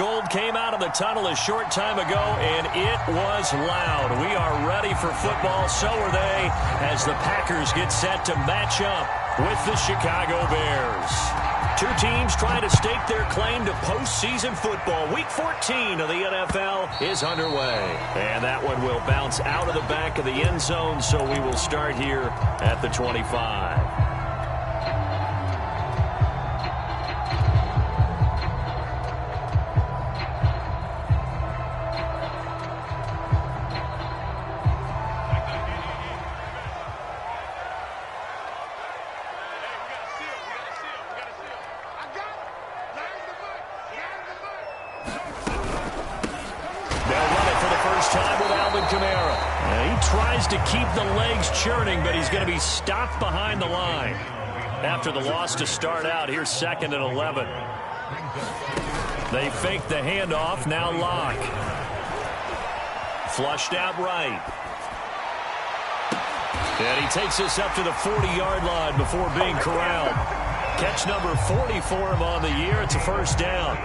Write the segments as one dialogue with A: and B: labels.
A: gold came out of the tunnel a short time ago, and it was loud. We are ready for football. So are they, as the Packers get set to match up with the Chicago Bears. Two teams trying to stake their claim to postseason football. Week 14 of the NFL is underway. And that one will bounce out of the back of the end zone, so we will start here at the 25.
B: To keep the legs churning, but he's going to be stopped behind the line. After the loss to start out, here's 2nd and 11. They fake the handoff, now Locke. Flushed out right. And he takes us up to the 40-yard line before being corralled. Catch number 40 for him on the year. It's a first down.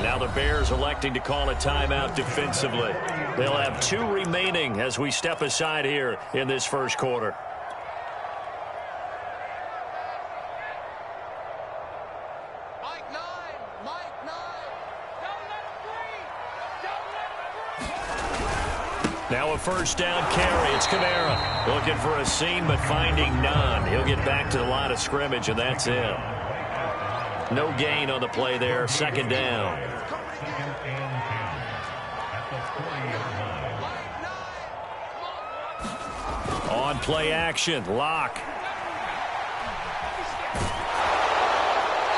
B: Now the Bears electing to call a timeout defensively. They'll have 2 remaining as we step aside here in this first quarter.
C: Mike 9. Don't let him breathe.
B: Now a first down carry. It's Kamara looking for a seam but finding none. He'll get back to the line of scrimmage, and that's it. No gain on the play there. 2nd down. On play action, Locke.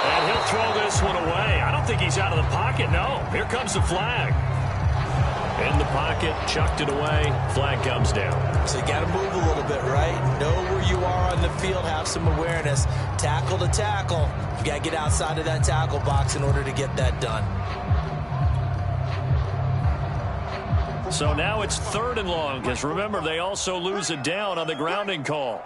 B: And he'll throw this one away. I don't think he's out of the pocket, no. Here comes the flag. In the pocket, chucked it away. Flag comes down.
D: So you got to move a little bit, right? Know where you are on the field, have some awareness. Tackle to tackle. You got to get outside of that tackle box in order to get that done.
B: So now it's 3rd and long, because remember, they also lose it down on the grounding call.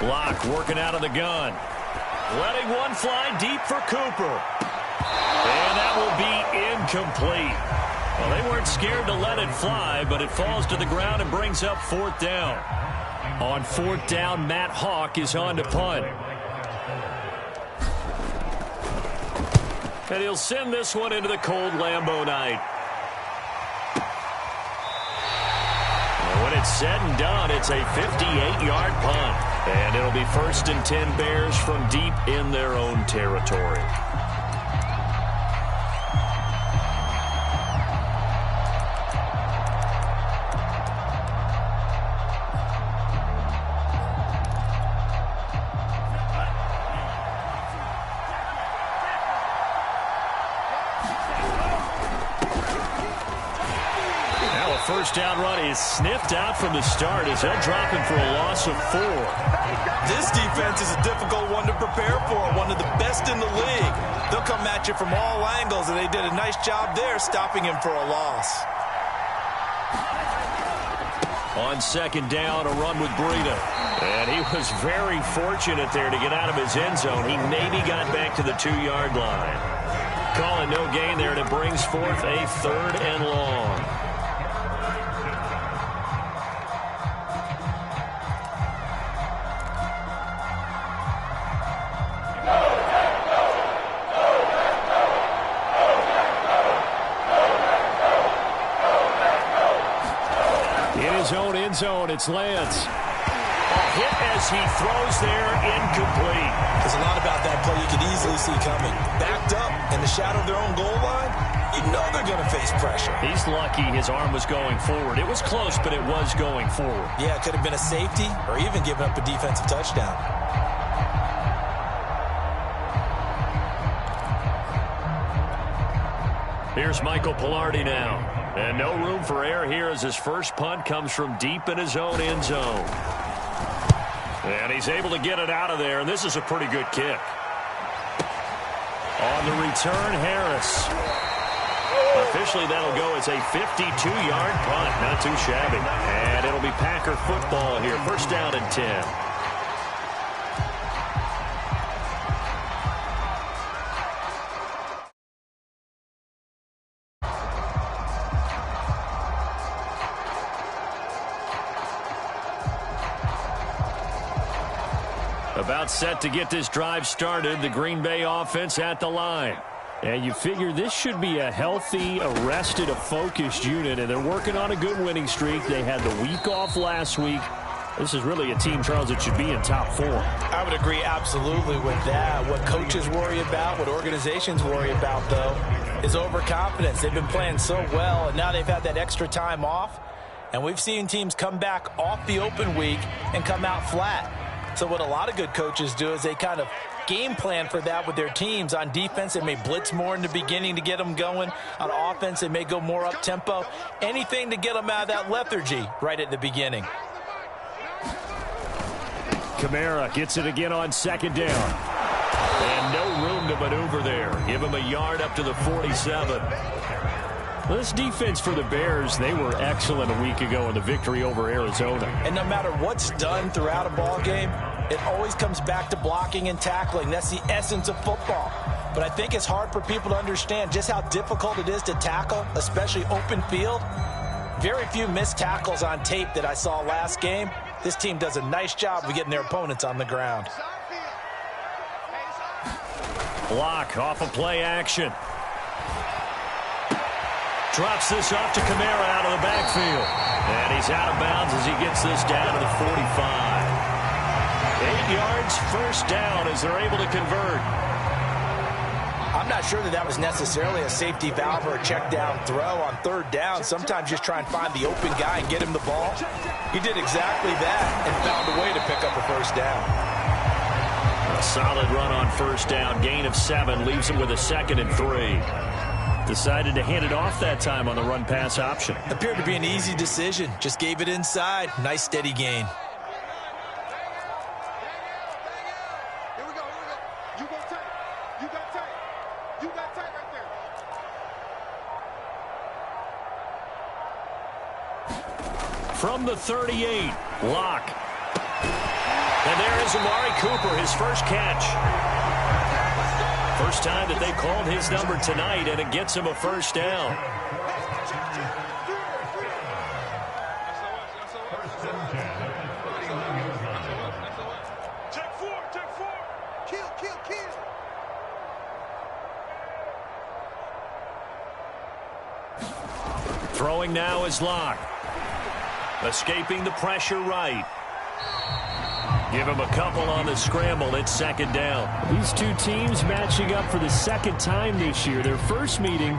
B: Locke working out of the gun. Letting one fly deep for Cooper. And that will be incomplete. Well, they weren't scared to let it fly, but it falls to the ground and brings up 4th down. On 4th down, Matt Hawk is on to punt. And he'll send this one into the cold Lambeau night. And when it's said and done, it's a 58-yard punt. And it'll be 1st and 10 Bears from deep in their own territory. First down run is sniffed out from the start as they'll drop him for a loss of 4.
D: This defense is a difficult one to prepare for, one of the best in the league. They'll come at you from all angles, and they did a nice job there stopping him for a loss.
B: On 2nd down, a run with Breida. And he was very fortunate there to get out of his end zone. He maybe got back to the 2-yard line. Calling no gain there, and it brings forth a 3rd and long. Zone, it's Lance. A hit as he throws there, incomplete.
D: There's a lot about that play you could easily see coming. Backed up in the shadow of their own goal line, you know they're going to face pressure.
B: He's lucky his arm was going forward. It was close, but it was going forward.
D: Yeah, it could have been a safety or even given up a defensive touchdown.
B: Here's Michael Pilardi now. And no room for error here as his first punt comes from deep in his own end zone. And he's able to get it out of there, and this is a pretty good kick. On the return, Harris.
A: Officially, that'll go as a 52-yard punt. Not too shabby. And it'll be Packer football here. First down and 10. About set to get this drive started. The Green Bay offense at the line. And you figure this should be a healthy, arrested, a focused unit, and they're working on a good winning streak. They had the week off last week. This is really a team, Charles, that should be in top 4.
D: I would agree absolutely with that. What coaches worry about, what organizations worry about, though, is overconfidence. They've been playing so well, and now they've had that extra time off. And we've seen teams come back off the open week and come out flat. So what a lot of good coaches do is they kind of game plan for that with their teams. On defense, they may blitz more in the beginning to get them going. On offense, they may go more up-tempo. Anything to get them out of that lethargy right at the beginning.
A: Kamara gets it again on second down. And no room to maneuver there. Give him a yard up to the 47. This defense for the Bears, they were excellent a week ago in the victory over Arizona.
D: And no matter what's done throughout a ball game, it always comes back to blocking and tackling. That's the essence of football. But I think it's hard for people to understand just how difficult it is to tackle, especially open field. Very few missed tackles on tape that I saw last game. This team does a nice job of getting their opponents on the ground.
A: Block off of play action. Drops this off to Kamara out of the backfield. And he's out of bounds as he gets this down to the 45. 8 yards, first down as they're able to convert.
D: I'm not sure that was necessarily a safety valve or a check down throw on third down. Sometimes just try and find the open guy and get him the ball. He did exactly that and found a way to pick up a first down.
A: A solid run on first down. Gain of 7 leaves him with a 2nd and 3. Decided to hand it off that time on the run-pass option.
D: Appeared to be an easy decision. Just gave it inside. Nice, steady gain.
C: Here we go. You go tight. You got tight. You got tight right there.
A: From the 38, Locke. And there is Amari Cooper, his first catch. First time that they called his number tonight, and it gets him a first down.
C: Check four. Kill.
A: Throwing now is Locke. Escaping the pressure right. Give him a couple on the scramble. It's second down. These two teams matching up for the second time this year. Their first meeting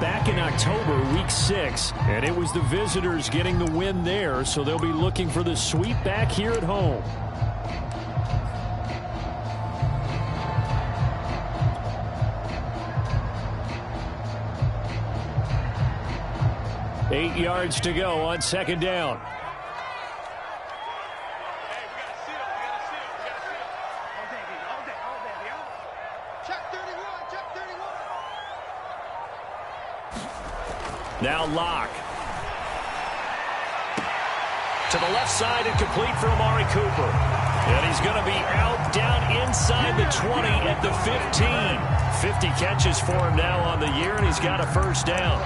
A: back in October, week 6. And it was the visitors getting the win there, so they'll be looking for the sweep back here at home. Eight yards to go on second down. Now Locke. To the left side and complete for Amari Cooper. And he's going to be out down inside the 20 at the 15. 50 catches for him now on the year, and he's got a first down.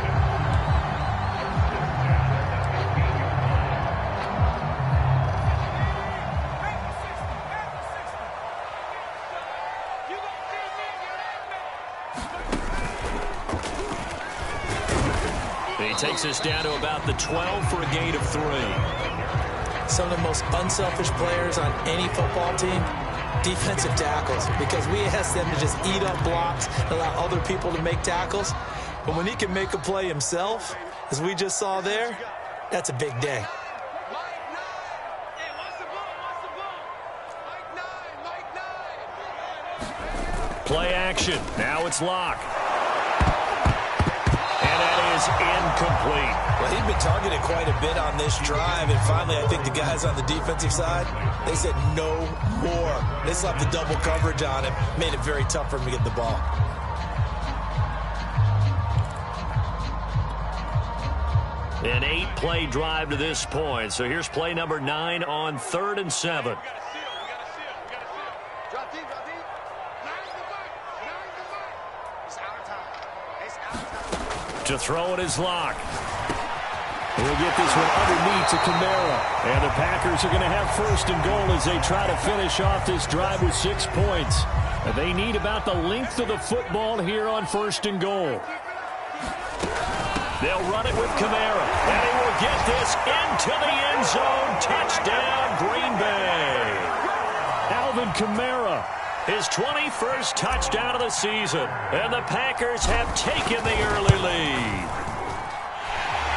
A: He takes us down to about the 12 for a gain of 3.
D: Some of the most unselfish players on any football team, defensive tackles, because we ask them to just eat up blocks and allow other people to make tackles. But when he can make a play himself, as we just saw there, that's a big day.
A: Play action. Now it's Locke. Incomplete.
D: Well, he'd been targeted quite a bit on this drive, and finally I think the guys on the defensive side, they said no more. They slapped the double coverage on him, made it very tough for him to get the ball.
A: An 8-play drive to this point. So here's play number 9 on 3rd and 7.
C: Drop deep, drop deep. Nine in the back. Nine in the back. It's our time. It's our time.
A: To throw it is Locke. He'll get this one underneath to Kamara. And the Packers are going to have 1st and goal as they try to finish off this drive with 6 points. They need about the length of the football here on 1st and goal. They'll run it with Kamara. And he will get this into the end zone. Touchdown, Green Bay. Alvin Kamara, his 21st touchdown of the season. And the Packers have taken the early lead.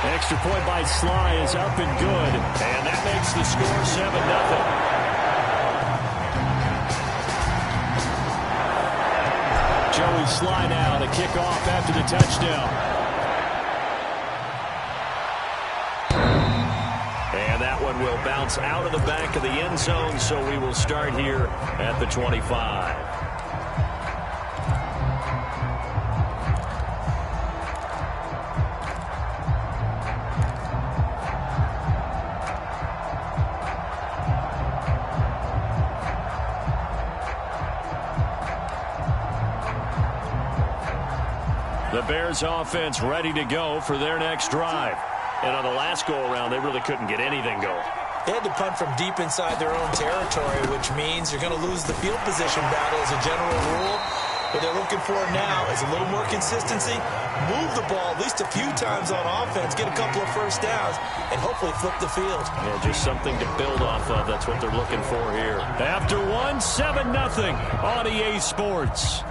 A: Extra point by Sly is up and good. And that makes the score 7-0. Joey Sly now to kick off after the touchdown. And that one will bounce out of the back of the end zone, so we will start here at the 25. The Bears offense ready to go for their next drive. And on the last go-around, they really couldn't get anything going.
D: They had to punt from deep inside their own territory, which means you're going to lose the field position battle as a general rule. What they're looking for now is a little more consistency, move the ball at least a few times on offense, get a couple of first downs, and hopefully flip the field.
A: Yeah, just something to build off of. That's what they're looking for here. After 7-0 on EA Sports.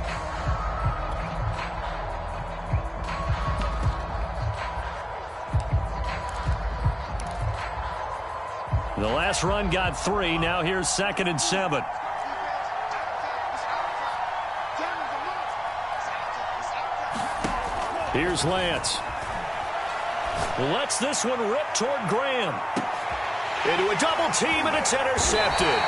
A: The last run got 3. Now here's 2nd and 7. Here's Lance. Lets this one rip toward Graham. Into a double team, and it's intercepted.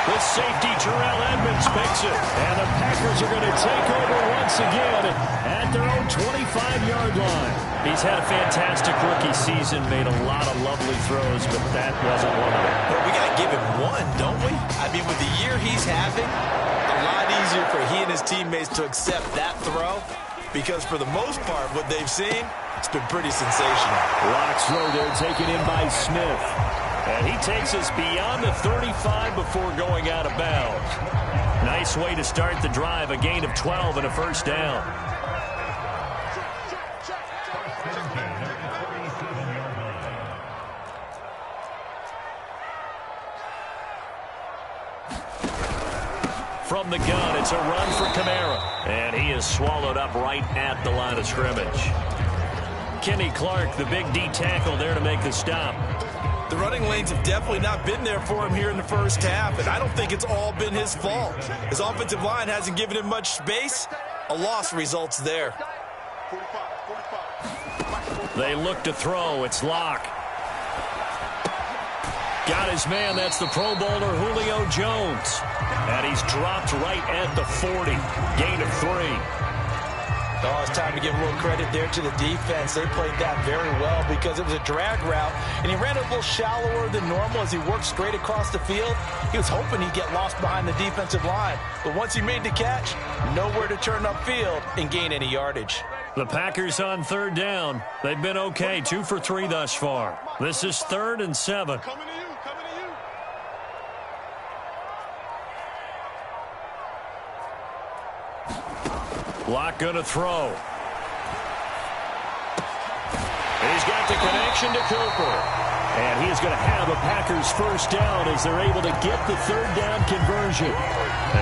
A: The safety, Terrell Edmonds, picks it. And the Packers are going to take over once again at their own 25-yard line. He's had a fantastic rookie season, made a lot of lovely throws, but that wasn't one of them.
D: Well, we got to give him one, don't we? I mean, with the year he's having, a lot easier for he and his teammates to accept that throw, because for the most part, what they've seen, it's been pretty sensational.
A: Locke's throw there taken in by Smith. And he takes us beyond the 35 before going out of bounds. Nice way to start the drive, a gain of 12 and a first down. From the gun, it's a run for Kamara. And he is swallowed up right at the line of scrimmage. Kenny Clark, the big D tackle there to make the stop.
D: The running lanes have definitely not been there for him here in the first half, and I don't think it's all been his fault. His offensive line hasn't given him much space. A loss results there.
A: They look to throw. It's Locke. Got his man. That's the Pro Bowler Julio Jones. And he's dropped right at the 40. Gain of 3.
D: Oh, it's time to give a little credit there to the defense. They played that very well because it was a drag route, and he ran a little shallower than normal as he worked straight across the field. He was hoping he'd get lost behind the defensive line, but once he made the catch, nowhere to turn upfield and gain any yardage.
A: The Packers on 3rd down. They've been okay, 2 for 3 thus far. This is 3rd and 7.
C: Coming to you, coming to you.
A: Locke gonna throw. He's got the connection to Cooper. And he is going to have a Packers first down as they're able to get the 3rd down conversion.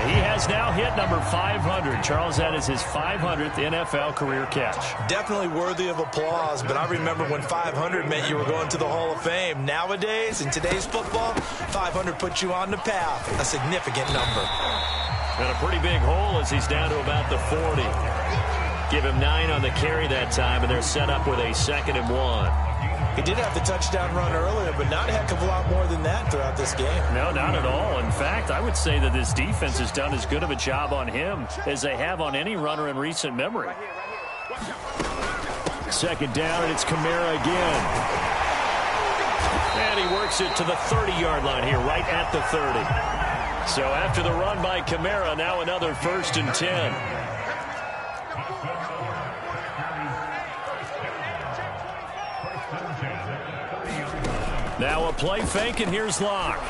A: He has now hit number 500. Charles, that is his 500th NFL career catch.
D: Definitely worthy of applause, but I remember when 500 meant you were going to the Hall of Fame. Nowadays, in today's football, 500 puts you on the path, a significant number.
A: And a pretty big hole as he's down to about the 40. Give him 9 on the carry that time, and they're set up with a 2nd and 1.
D: He did have the touchdown run earlier, but not a heck of a lot more than that throughout this game.
A: No, not at all. In fact, I would say that this defense has done as good of a job on him as they have on any runner in recent memory. Second down, and it's Kamara again. And he works it to the 30-yard line here, right at the 30. So after the run by Kamara, now another 1st and 10. Now a play fake, and here's Locke.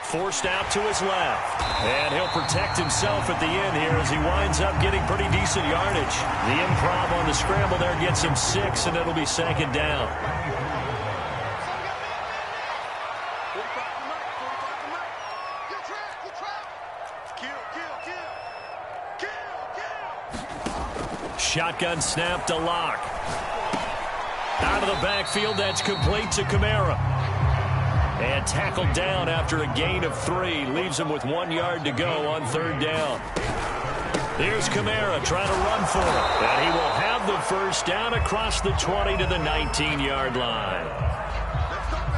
A: Forced out to his left. And he'll protect himself at the end here as he winds up getting pretty decent yardage. The improv on the scramble there gets him 6, and it'll be 2nd down. Shotgun snap to Locke. Out of the backfield, that's complete to Kamara. And tackled down after a gain of 3. Leaves him with 1 yard to go on 3rd down. Here's Kamara trying to run for it. And he will have the 1st down across the 20 to the 19-yard line.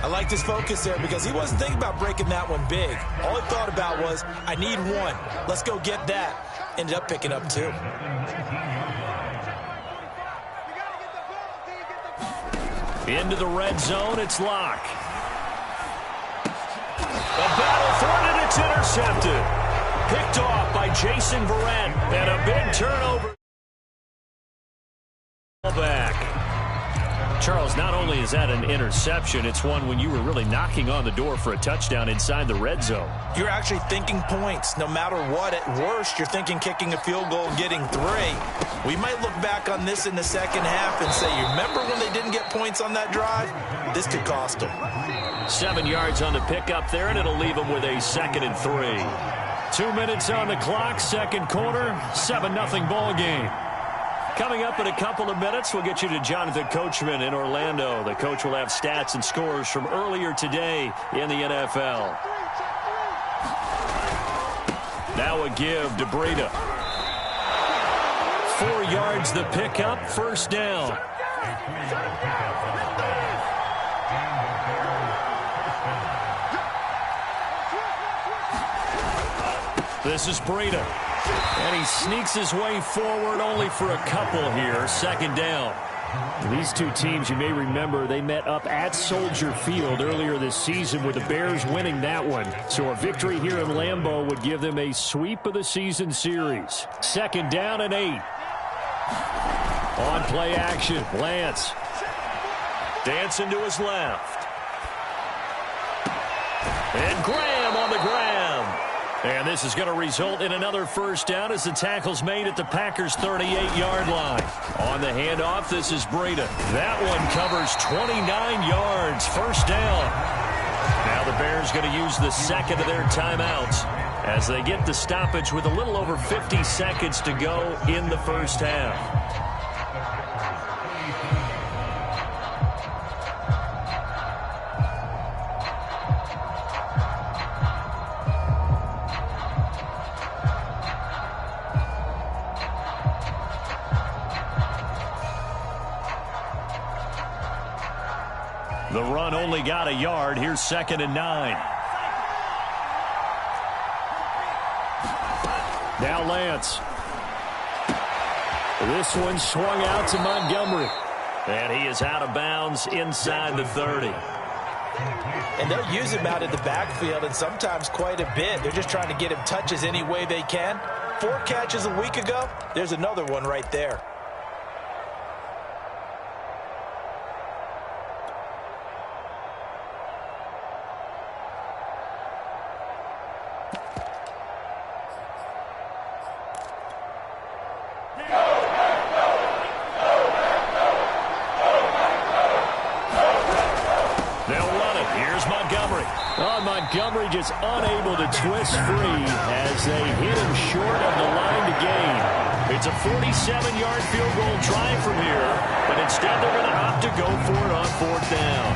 D: I like his focus there because he wasn't thinking about breaking that one big. All he thought about was, I need 1. Let's go get that. Ended up picking up 2.
A: Into the red zone, it's Locke. A battle for it, and it's intercepted. Picked off by Jason Verrett, and a big turnover. Back. Charles, not only is that an interception, it's one when you were really knocking on the door for a touchdown inside the red zone.
D: You're actually thinking points. No matter what, at worst, you're thinking kicking a field goal and getting 3. We might look back on this in the second half and say, you remember when they didn't get points on that drive? This could cost them.
A: 7 yards on the pickup there, and it'll leave them with a 2nd and 3. 2 minutes on the clock, second quarter, 7-0 ball game. Coming up in a couple of minutes, we'll get you to Jonathan Coachman in Orlando. The coach will have stats and scores from earlier today in the NFL. Now a give to Breida. 4 yards the pickup, 1st down. This is Breida. And he sneaks his way forward only for a couple here. 2nd down. These two teams, you may remember, they met up at Soldier Field earlier this season with the Bears winning that one. So a victory here in Lambeau would give them a sweep of the season series. 2nd down and 8. On play action, Lance. Dancing to his left. And Graham on the grab. And this is going to result in another 1st down as the tackle's made at the Packers' 38-yard line. On the handoff, this is Breida. That one covers 29 yards. 1st down. Now the Bears going to use the 2nd of their timeouts as they get the stoppage with a little over 50 seconds to go in the 1st half. The run only got a yard. Here's 2nd and 9. Now Lance. This one swung out to Montgomery. And he is out of bounds inside the 30.
D: And they'll use him out in the backfield, and sometimes quite a bit. They're just trying to get him touches any way they can. 4 catches a week ago. There's another one right there.
A: Montgomery just unable to twist free as they hit him short of the line to gain. It's a 47-yard field goal try from here, but instead they're going to opt to go for it on 4th down.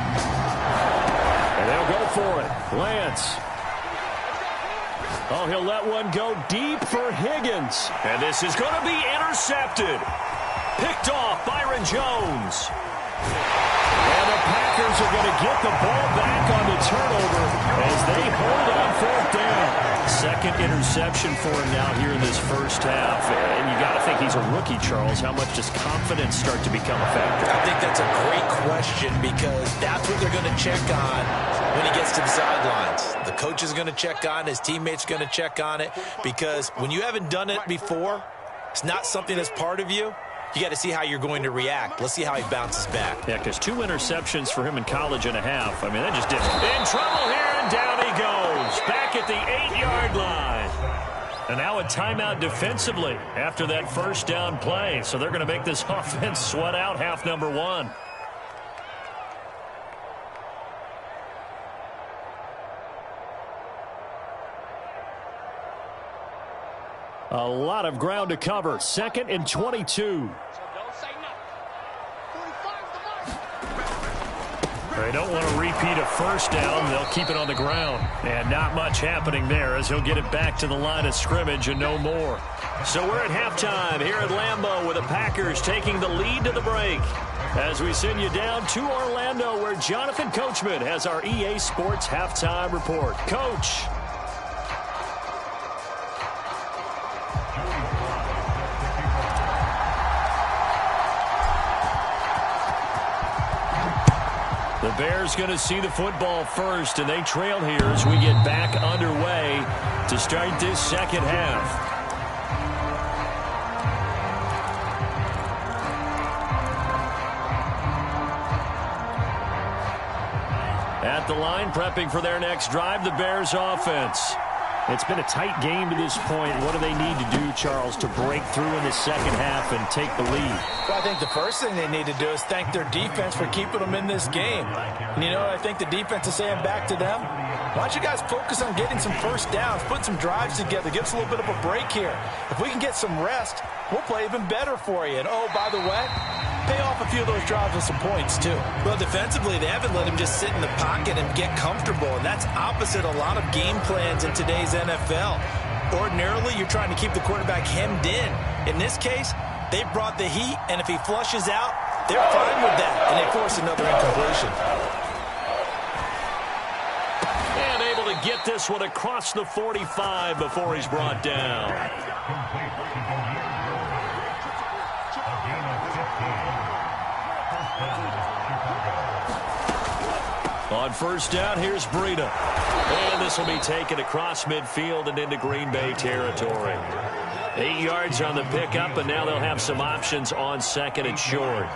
A: And they'll go for it. Lance. Oh, he'll let one go deep for Higgins. And this is going to be intercepted. Picked off Byron Jones. And the Packers are going to get the ball back on the turnover as they hold on 4th down. second interception for him now here in this first half. And you got to think he's a rookie, Charles. How much does confidence start to become a factor?
D: I think that's a great question because that's what they're going to check on when he gets to the sidelines. The coach is going to check on it. His teammates are going to check on it because when you haven't done it before, it's not something that's part of you. You got to see how you're going to react. Let's see how he bounces back.
A: Yeah, because 2 interceptions for him in college and a half. I mean, that just did it. In trouble here, and down he goes. Back at the 8-yard line. And now a timeout defensively after that first down play. So they're going to make this offense sweat out half number 1. A lot of ground to cover. 2nd and 22.
C: So don't say nothing. 45's the mark.
A: They don't want to repeat a first down. They'll keep it on the ground. And not much happening there as he'll get it back to the line of scrimmage and no more. So we're at halftime here at Lambeau with the Packers taking the lead to the break. As we send you down to Orlando where Jonathan Coachman has our EA Sports halftime report. Coach. The Bears going to see the football first, and they trail here as we get back underway to start this second half. At the line, prepping for their next drive, the Bears offense. It's been a tight game to this point. What do they need to do, Charles, to break through in the second half and take the lead?
D: Well, I think the first thing they need to do is thank their defense for keeping them in this game. And you know what I think the defense is saying back to them? Why don't you guys focus on getting some first downs, put some drives together, give us a little bit of a break here. If we can get some rest, we'll play even better for you. And, oh, by the way, pay off a few of those drives with some points, too. Well, defensively, they haven't let him just sit in the pocket and get comfortable, and that's opposite a lot of game plans in today's NFL. Ordinarily, you're trying to keep the quarterback hemmed in. In this case, they brought the heat, and if he flushes out, they're fine with that, and they force another incompletion.
A: And able to get this one across the 45 before he's brought down. On first down, here's Breida. And this will be taken across midfield and into Green Bay territory. 8 yards on the pickup, and now they'll have some options on second and short.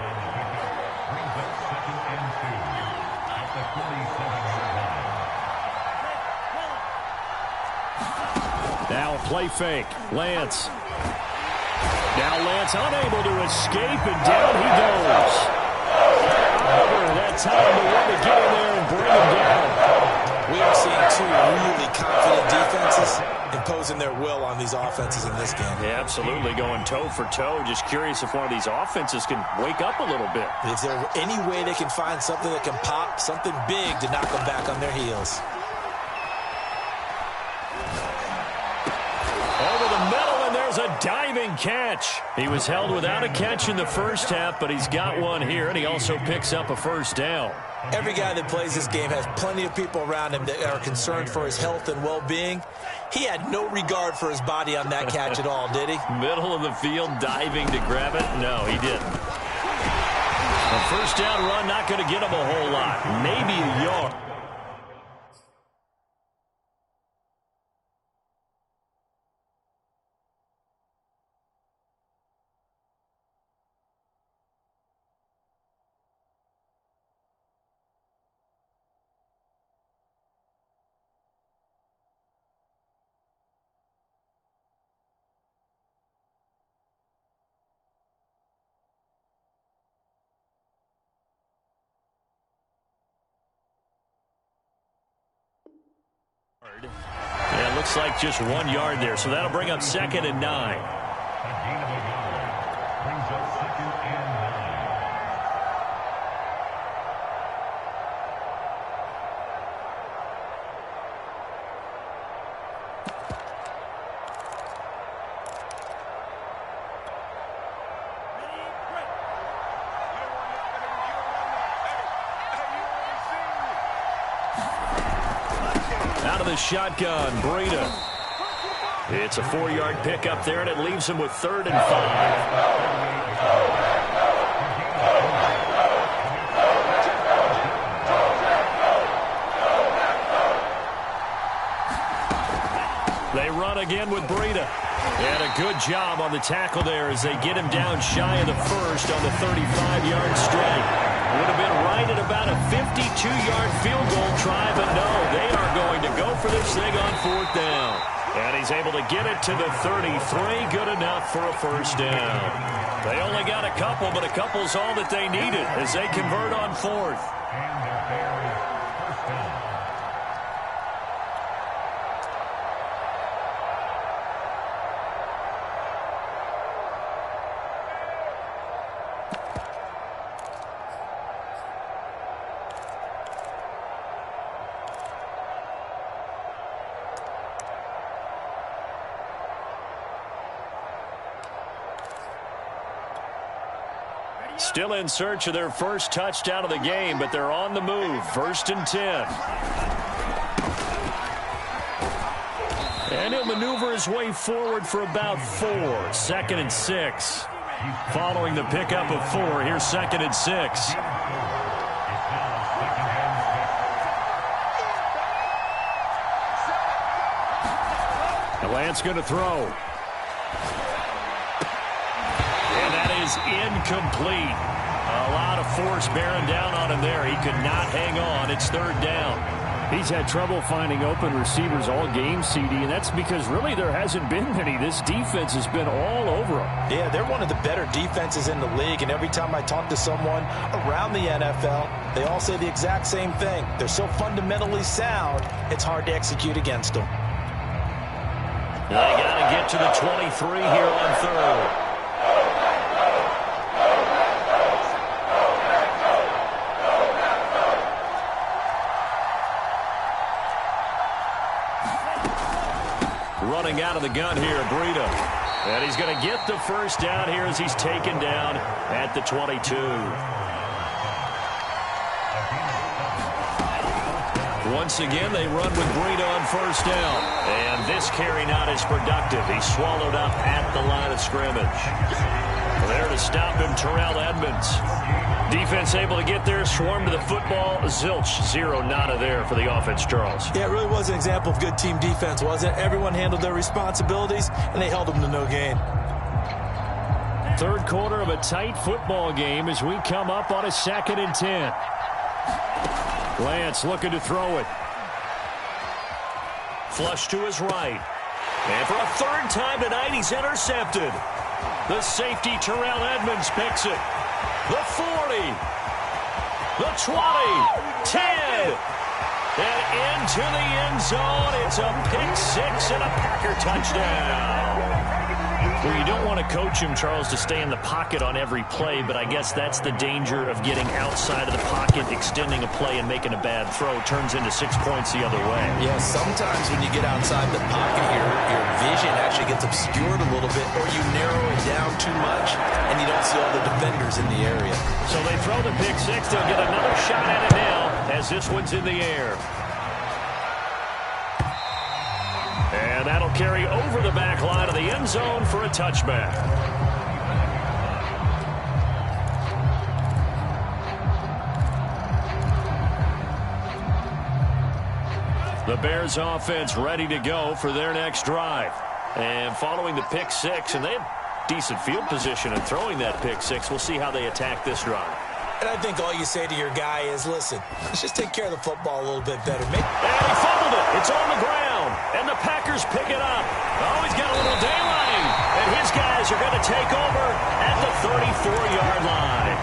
A: Now a play fake. Lance. Now Lance unable to escape, and down he goes. That time to want to get in there and bring him down.
D: We are seeing 2 really confident defenses imposing their will on these offenses in this game.
A: Yeah, absolutely, going toe for toe. Just curious if one of these offenses can wake up a little bit.
D: Is there any way they can find something that can pop, something big to knock them back on their heels?
A: Over the middle, and there's a diving catch. He was held without a catch in the first half, but he's got one here, and he also picks up a first down.
D: Every guy that plays this game has plenty of people around him that are concerned for his health and well-being. He had no regard for his body on that catch at all, did he?
A: Middle of the field, diving to grab it. No, he didn't. A first down run, not going to get him a whole lot. Maybe a yard. Yeah, it looks like just 1 yard there, so that'll bring up 2nd and 9.
E: Brings up 2nd and 9.
A: Out of the shotgun, Breida. It's a 4-yard pickup there, and it leaves him with 3rd and 5. They run again with Breida. And a good job on the tackle there as they get him down shy of the first on the 35-yard strike. Would have been right at about a 52-yard field goal try, but no, they are going to go for this thing on 4th down. And he's able to get it to the 33, good enough for a first down. They only got a couple, but a couple's all that they needed as they convert on 4th.
E: And there is first down.
A: Still in search of their first touchdown of the game, but they're on the move. 1st and 10. And he'll maneuver his way forward for about 4. 2nd and 6. Following the pickup of 4, here's 2nd and 6. Lance going to throw. Is incomplete. A lot of force bearing down on him there. He could not hang on. It's 3rd down.
B: He's had trouble finding open receivers all game, CD, and that's because really there hasn't been many. This defense has been all over him.
D: Yeah, they're one of the better defenses in the league, and every time I talk to someone around the NFL, they all say the exact same thing. They're so fundamentally sound, it's hard to execute against them.
A: They got to get to the 23 here on 3rd. Running out of the gun here, Breida. And he's going to get the first down here as he's taken down at the 22. Once again, they run with Breida on 1st down. And this carry not as productive. He's swallowed up at the line of scrimmage. There to stop him, Terrell Edmonds. Defense able to get there, swarm to the football. Zilch, 0 nada there for the offense, Charles.
D: Yeah, it really was an example of good team defense, wasn't it? Everyone handled their responsibilities, and they held them to no gain.
B: 3rd quarter of a tight football game as we come up on a 2nd and 10. Lance looking to throw it.
A: Flush to his right. And for a 3rd time tonight, he's intercepted. The safety, Terrell Edmonds, picks it. The 40. The 20. 10. And into the end zone. It's a pick 6 and a Packer touchdown.
B: Well, you don't want to coach him, Charles, to stay in the pocket on every play, but I guess that's the danger of getting outside of the pocket, extending a play, and making a bad throw. Turns into 6 points the other way.
D: Yeah, sometimes when you get outside the pocket, your vision actually gets obscured a little bit, or you narrow it down too much, and you don't see all the defenders in the area.
A: So they throw the pick 6. They'll get another shot at it now as this one's in the air. And that'll carry over the back line of the end zone for a touchback. The Bears offense ready to go for their next drive. And following the pick 6, and they have decent field position in throwing that pick 6. We'll see how they attack this drive.
D: And I think all you say to your guy is, listen, let's just take care of the football a little bit better.
A: And he fumbled it. It's on the ground. And the Packers pick it up. Oh, he's got a little daylight. And his guys are going to take over at the 34-yard line.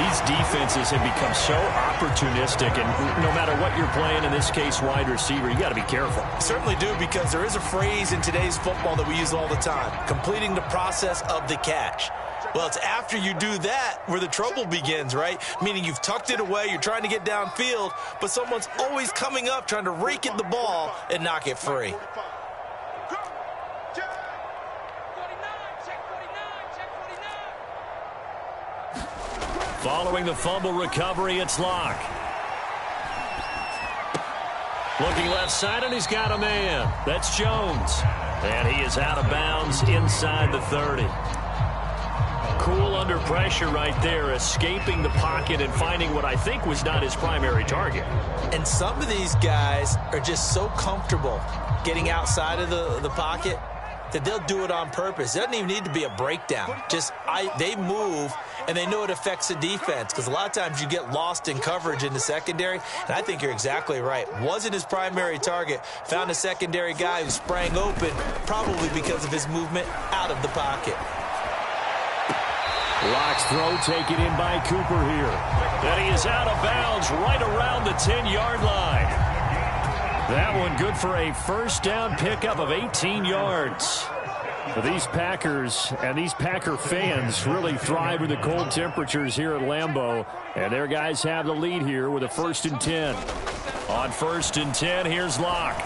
B: These defenses have become so opportunistic, and no matter what you're playing, in this case wide receiver, you got to be careful.
D: Certainly do, because there is a phrase in today's football that we use all the time, completing the process of the catch. Well, it's after you do that where the trouble begins, right? Meaning you've tucked it away, you're trying to get downfield, but someone's always coming up trying to rake at the ball and knock it free.
A: Following the fumble recovery, it's Locke. Looking left side, and he's got a man. That's Jones. And he is out of bounds inside the 30. Cool under pressure right there, escaping the pocket and finding what I think was not his primary target.
D: And some of these guys are just so comfortable getting outside of the pocket that they'll do it on purpose. It doesn't even need to be a breakdown. They move, and they know it affects the defense, because a lot of times you get lost in coverage in the secondary, and I think you're exactly right. Wasn't his primary target. Found a secondary guy who sprang open, probably because of his movement out of the pocket.
A: Locke's throw taken in by Cooper here. And he is out of bounds right around the 10-yard line. That one good for a first down pickup of 18 yards. For these Packers and these Packer fans really thrive with the cold temperatures here at Lambeau. And their guys have the lead here with a 1st and 10. On 1st and 10, here's Locke.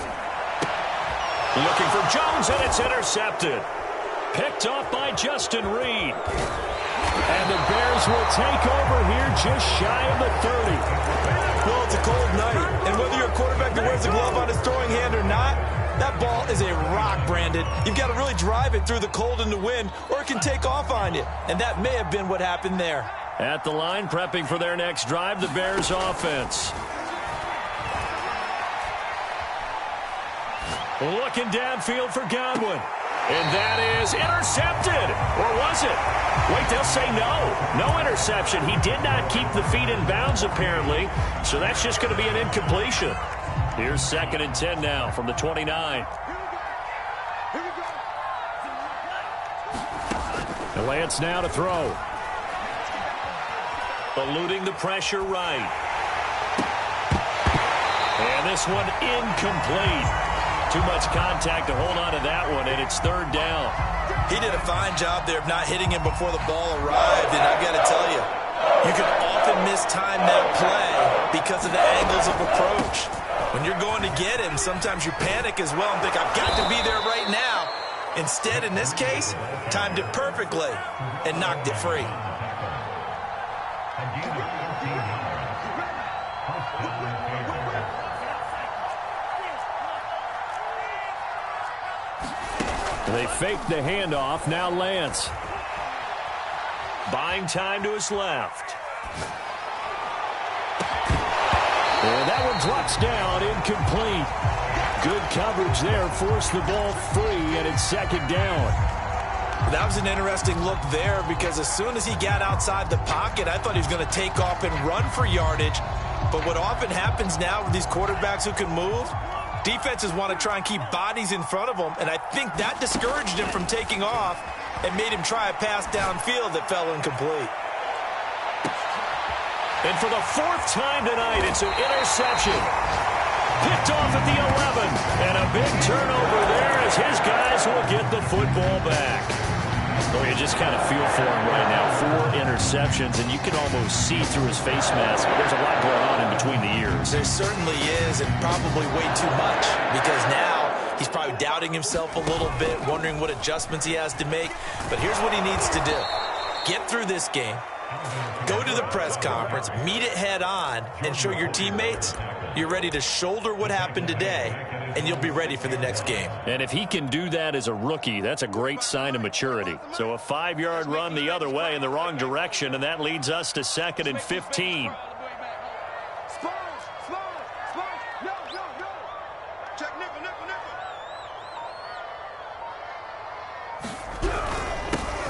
A: Looking for Jones, and it's intercepted. Picked off by Justin Reed. And the Bears will take over here just shy of the 30.
D: Well, it's a cold night, and whether you're a quarterback that wears a glove on his throwing hand or not, that ball is a rock, Brandon. You've got to really drive it through the cold and the wind, or it can take off on you. And that may have been what happened there.
A: At the line, prepping for their next drive, the Bears offense. Looking downfield for Godwin. And that is intercepted. Or was it? Wait, they'll say no. No interception. He did not keep the feet in bounds, apparently. So that's just going to be an incompletion. Here's 2nd and 10 now from the 29. And Lance now to throw. Eluding the pressure right. And this one incomplete. Too much contact to hold on to that one, and it's 3rd down.
D: He did a fine job there of not hitting him before the ball arrived, and I've got to tell you, you can often mistime that play because of the angles of approach. When you're going to get him, sometimes you panic as well and think, I've got to be there right now. Instead, in this case, timed it perfectly and knocked it free.
A: They fake the handoff. Now Lance. Buying time to his left. And that one drops down, incomplete. Good coverage there, forced the ball free, and it's 2nd down.
D: That was an interesting look there, because as soon as he got outside the pocket, I thought he was going to take off and run for yardage. But what often happens now with these quarterbacks who can move, defenses want to try and keep bodies in front of them, and I think that discouraged him from taking off and made him try a pass downfield that fell incomplete.
A: And for the 4th time tonight, it's an interception. Picked off at the 11. And a big turnover there as his guys will get the football back. Oh, you just kind of feel for him right now. 4 interceptions, and you can almost see through his face mask. There's a lot going on in between the ears.
D: There certainly is, and probably way too much, because now he's probably doubting himself a little bit, wondering what adjustments he has to make. But here's what he needs to do. Get through this game, go to the press conference, meet it head on, and show your teammates you're ready to shoulder what happened today, and you'll be ready for the next game.
A: And if he can do that as a rookie, that's a great sign of maturity. So a 5-yard run the other way in the wrong direction, and that leads us to 2nd and 15.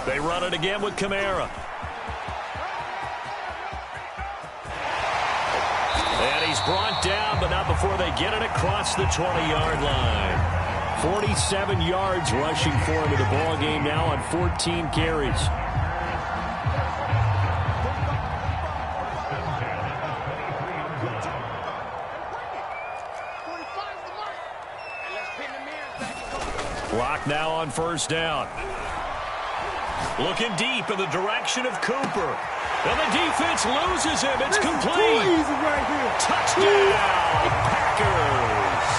A: They run it again with Kamara. And he's brought down, but not before they get it across the 20-yard line. 47 yards rushing for him in the ball game now on 14 carries. Locke now on 1st down. Looking deep in the direction of Cooper. And the defense loses him. It's complete. Touchdown, Packers.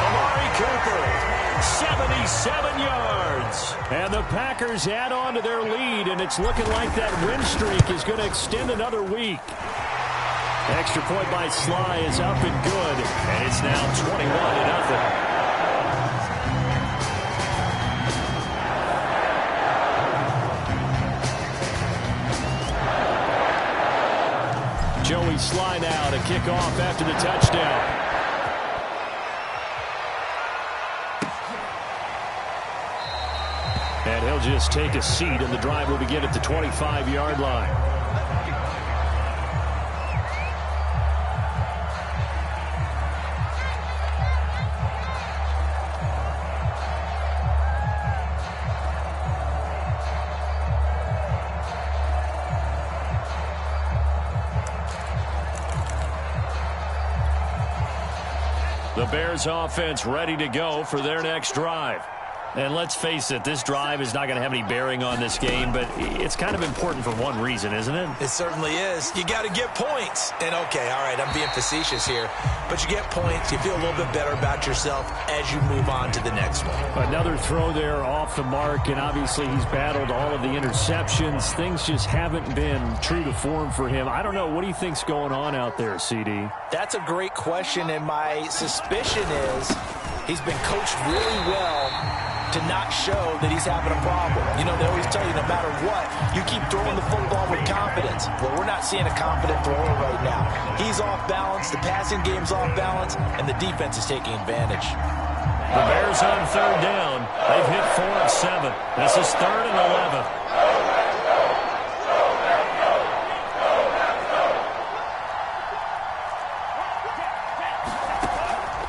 A: Amari Cooper, 77 yards. And the Packers add on to their lead, and it's looking like that win streak is going to extend another week. Extra point by Sly is up and good, and it's now 21-0. kickoff after the touchdown. And he'll just take a seat, and the drive will begin at the 25-yard line. The Bears offense ready to go for their next drive. And let's face it, this drive is not going to have any bearing on this game, but it's kind of important for one reason, isn't it?
D: It certainly is. You got to get points. And, okay, all right, I'm being facetious here. But you get points, you feel a little bit better about yourself as you move on to the next one.
A: Another throw there off the mark, and obviously he's battled all of the interceptions. Things just haven't been true to form for him. I don't know. What do you think's going on out there, CD?
D: That's a great question, and my suspicion is he's been coached really well to not show that he's having a problem. You know, they always tell you no matter what, you keep throwing the football with confidence. Well, we're not seeing a confident thrower right now. He's off balance, the passing game's off balance, and the defense is taking advantage.
A: The Bears on third down. They've hit 4 of 7. This is 3rd and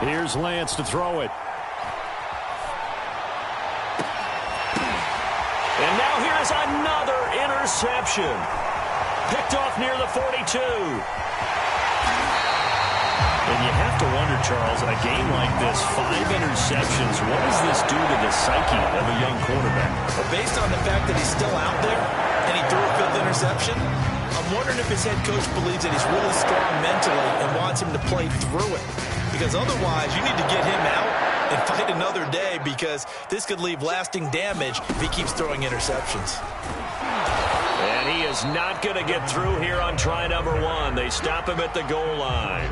A: 11. Here's Lance to throw it. And now here's another interception. Picked off near the 42. And you have to wonder, Charles, a game like this, 5 interceptions, what does this do to the psyche of a young quarterback?
D: Well, based on the fact that he's still out there and he threw a 5th interception, I'm wondering if his head coach believes that he's really strong mentally and wants him to play through it. Because otherwise, you need to get him out and fight another day, because this could leave lasting damage if he keeps throwing interceptions.
A: And he is not going to get through here on try number 1. They stop him at the goal line.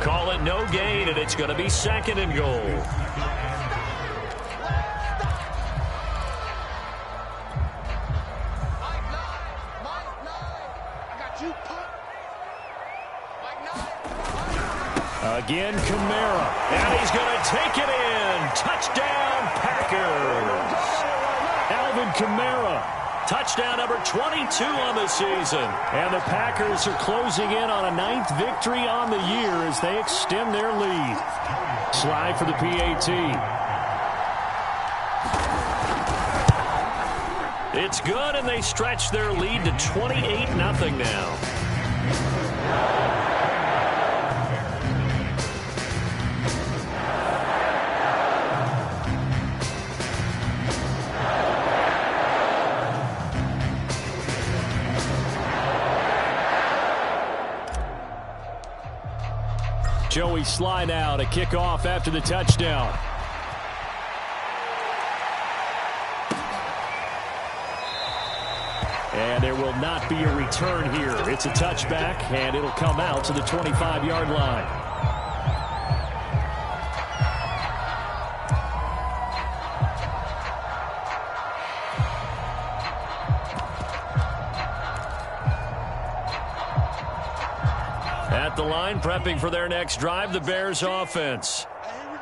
A: Call it no gain, and it's going to be 2nd and goal. Again, Kamara, and he's going to take it in. Touchdown, Packers. Alvin Kamara, touchdown number 22 on the season. And the Packers are closing in on a 9th victory on the year as they extend their lead. Slide for the PAT. It's good, and they stretch their lead to 28-0 now. Joey slide out, a kickoff after the touchdown. And there will not be a return here. It's a touchback, and it'll come out to the 25-yard line. At the line, prepping for their next drive, the Bears offense.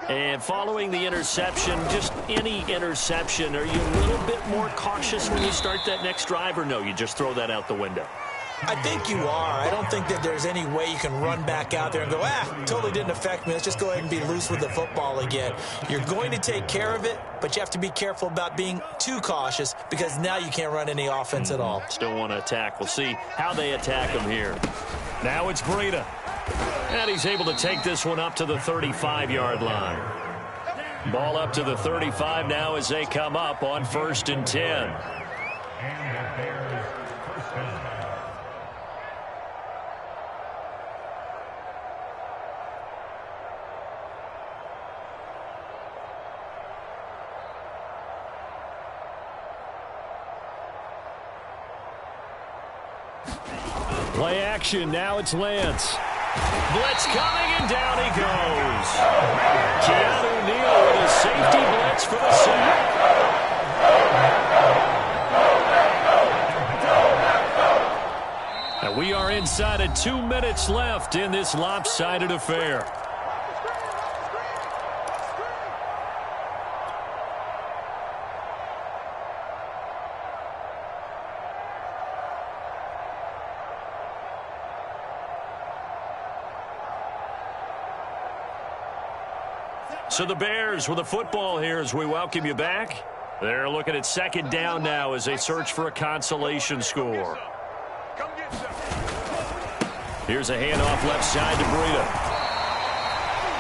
A: And following the interception, just any interception, are you a little bit more cautious when you start that next drive, or no, you just throw that out the window?
D: I think you are. I don't think that there's any way you can run back out there and go, totally didn't affect me. Let's just go ahead and be loose with the football again. You're going to take care of it, but you have to be careful about being too cautious, because now you can't run any offense at all.
A: Still want to attack. We'll see how they attack him here. Now it's Breida. And he's able to take this one up to the 35-yard line. Ball up to the 35 now as they come up on 1st and 10.
E: And the Bears first down.
A: Play action. Now it's Lance. Blitz coming, and down he goes. Keanu Neal with a safety blitz for the sack. And we are inside inside of 2 minutes left in this lopsided affair. So the Bears with the football here as we welcome you back. They're looking at second down now as they search for a consolation score. Here's a handoff left side to Breida.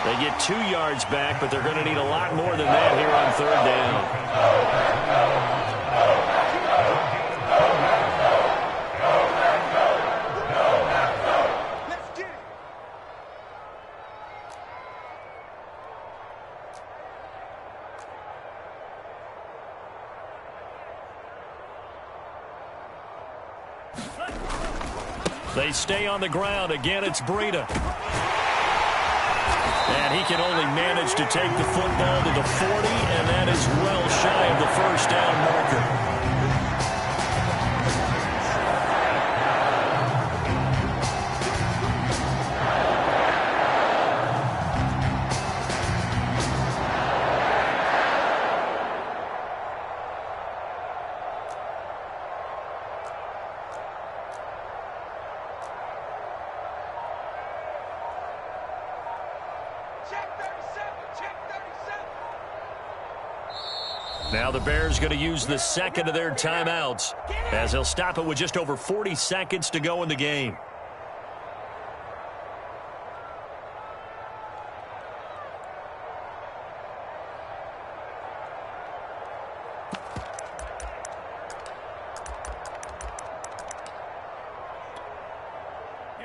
A: They get 2 yards back, but they're going to need a lot more than that here on third down. They stay on the ground. Again, it's Breida. And he can only manage to take the football to the 40, and that is well shy of the first down marker. Now the Bears going to use the second of their timeouts as they'll stop it with just over 40 seconds to go in the game.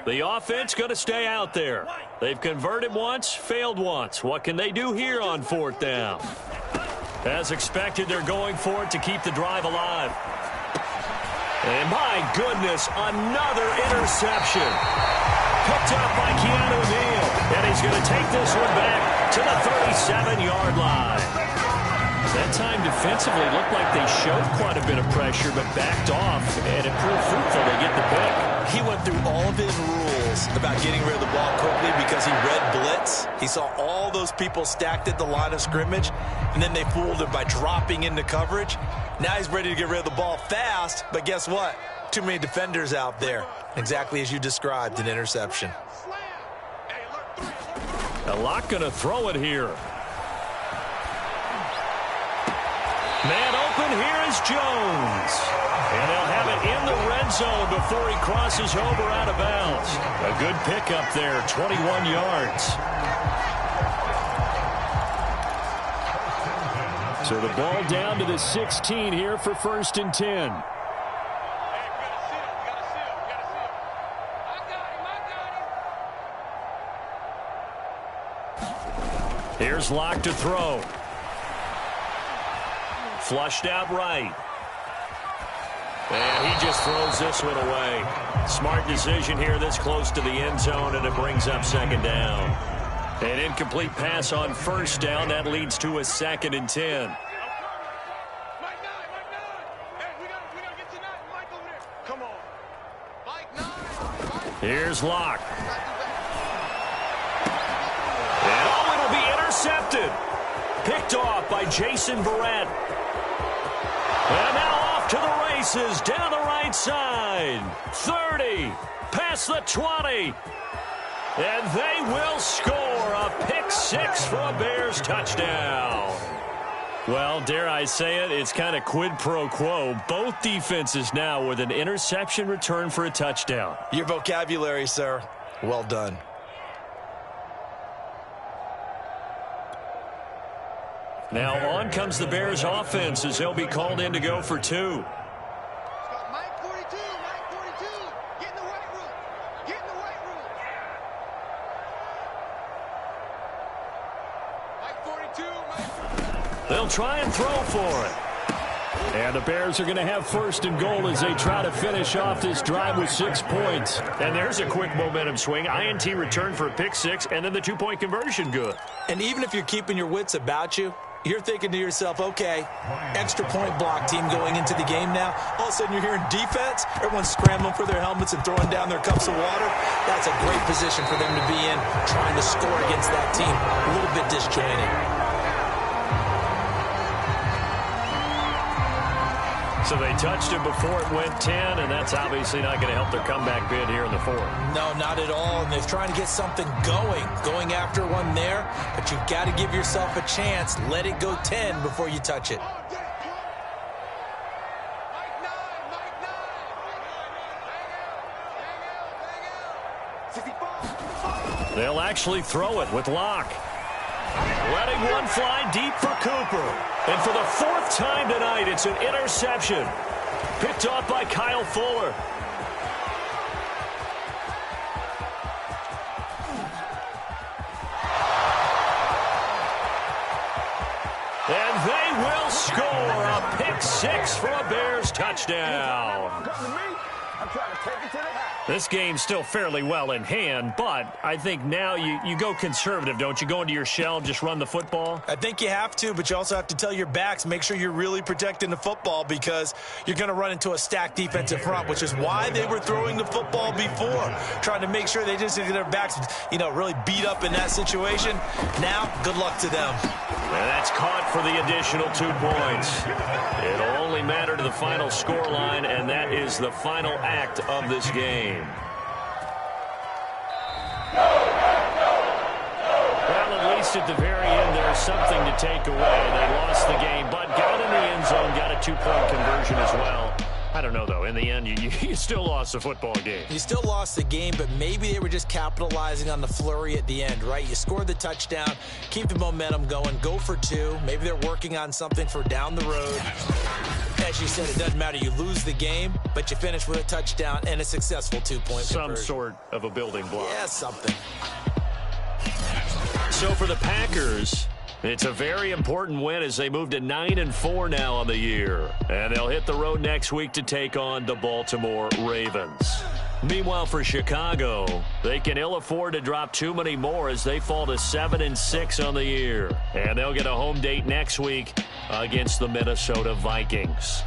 A: The offense going to stay out there. They've converted once, failed once. What can they do here on fourth down? As expected, they're going for it to keep the drive alive. And my goodness, another interception. Picked up by Keanu Neal. And he's going to take this one back to the 37-yard line. That time defensively looked like they showed quite a bit of pressure, but backed off, and it proved fruitful. They get the pick.
D: He went through all of his rules about getting rid of the ball quickly because he read blitz. He saw all those people stacked at the line of scrimmage, and then they fooled him by dropping into coverage. Now he's ready to get rid of the ball fast, but guess what? Too many defenders out there. Exactly as you described, an interception.
A: A lot going to throw it here. Man open, here is Jones. And they'll have it in the red zone before he crosses over out of bounds. A good pickup there, 21 yards. So the ball down to the 16 here for 1st and 10. Here's Locke to throw. Flushed out right. And he just throws this one away. Smart decision here this close to the end zone, and it brings up second down. An incomplete pass on first down. That leads to a 2nd and 10. Here's Locke. And oh, it'll be intercepted. Picked off by Jason Verrett. And now off to the races down the right side. 30, past the 20. And they will score a pick 6 for a Bears touchdown. Well, dare I say it, it's kind of quid pro quo. Both defenses now with an interception return for a touchdown.
D: Your vocabulary, sir. Well done.
A: Now on comes the Bears offense as they'll be called in to go for 2.
C: Mike 42, Mike 42. Get in the weight room. Get in the weight room. Mike 42, Mike.
A: They'll try and throw for it. And the Bears are going to have 1st and goal as they try to finish off this drive with 6 points. And there's a quick momentum swing. INT return for a pick 6, and then the 2-point conversion good.
D: And even if you're keeping your wits about you, you're thinking to yourself, okay, extra point block team going into the game now. All of a sudden you're hearing defense. Everyone's scrambling for their helmets and throwing down their cups of water. That's a great position for them to be in, trying to score against that team. A little bit disjointed.
A: So they touched it before it went 10, and that's obviously not going to help their comeback bid here in the fourth.
D: No, not at all. And they're trying to get something going after one there. But you've got to give yourself a chance. Let it go 10 before you touch it.
A: They'll actually throw it with Locke. Letting one fly deep for Cooper. And for the fourth time tonight, it's an interception. Picked off by Kyle Fuller. And they will score a pick six for a Bears touchdown. This game's still fairly well in hand, but I think now you go conservative, don't you? Go into your shell, just run the football?
D: I think you have to, but you also have to tell your backs, make sure you're really protecting the football because you're going to run into a stacked defensive front, which is why they were throwing the football before, trying to make sure they just get their backs, really beat up in that situation. Now, good luck to them.
A: And that's caught for the additional 2 points. It'll only matter to the final scoreline, and that is the final act of this game. Well, at least at the very end, there's something to take away. They lost the game, but got in the end zone, got a 2-point conversion as well. I don't know, though. In the end, you still lost the football game.
D: You still lost the game, but maybe they were just capitalizing on the flurry at the end, right? You scored the touchdown, keep the momentum going, go for 2. Maybe they're working on something for down the road. As you said, it doesn't matter. You lose the game, but you finish with a touchdown and a successful 2-point conversion.
A: Some sort of a building block.
D: Yeah, something.
A: So for the Packers, it's a very important win as they move to 9-4 now on the year. And they'll hit the road next week to take on the Baltimore Ravens. Meanwhile, for Chicago, they can ill afford to drop too many more as they fall to 7-6 on the year. And they'll get a home date next week against the Minnesota Vikings.